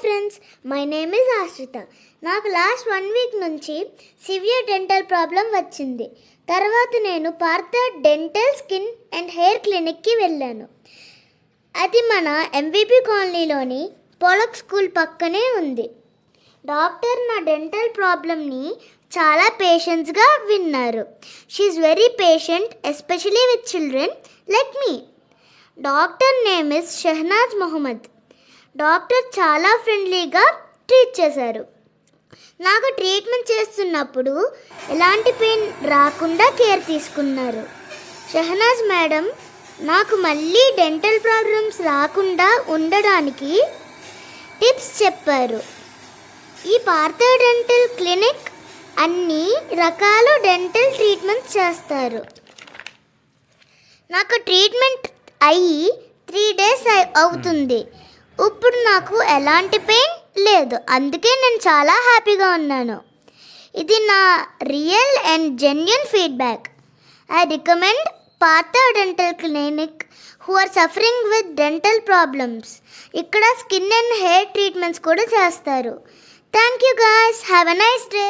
Friends, my name is ఆశ్రిత. నాకు last 1 week నుంచి సివియర్ డెంటల్ ప్రాబ్లం వచ్చింది. తర్వాత నేను Partha dental skin and hair క్లినిక్కి వెళ్ళాను. అది మన ఎంవిపి కాలనీలోని పోలక్ స్కూల్ పక్కనే ఉంది. డాక్టర్ నా డెంటల్ ప్రాబ్లమ్ని చాలా పేషెన్స్గా విన్నారు. She's very patient, especially with children like me. Doctor name is Shahnaz Mohammed. Doctor చాలా ఫ్రెండ్లీగా ట్రీట్ చేశారు. నాకు ట్రీట్మెంట్ చేస్తున్నప్పుడు ఎలాంటి పెయిన్ రాకుండా కేర్ తీసుకున్నారు. షహనాజ్ మేడం నాకు మళ్ళీ డెంటల్ ప్రాబ్లమ్స్ రాకుండా ఉండడానికి టిప్స్ చెప్పారు. ఈ పార్థ డెంటల్ క్లినిక్ అన్ని రకాల డెంటల్ ట్రీట్మెంట్స్ చేస్తారు. నాకు ట్రీట్మెంట్ అయ్యి 3 days అవుతుంది. ఇప్పుడు నాకు ఎలాంటి పెయిన్ లేదు. అందుకే నేను చాలా హ్యాపీగా ఉన్నాను. ఇది నా real and genuine feedback. I recommend Partha dental clinic who are suffering with dental problems. ఇక్కడ స్కిన్ అండ్ హెయిర్ ట్రీట్మెంట్స్ కూడా చేస్తారు. Thank you guys. Have a nice day.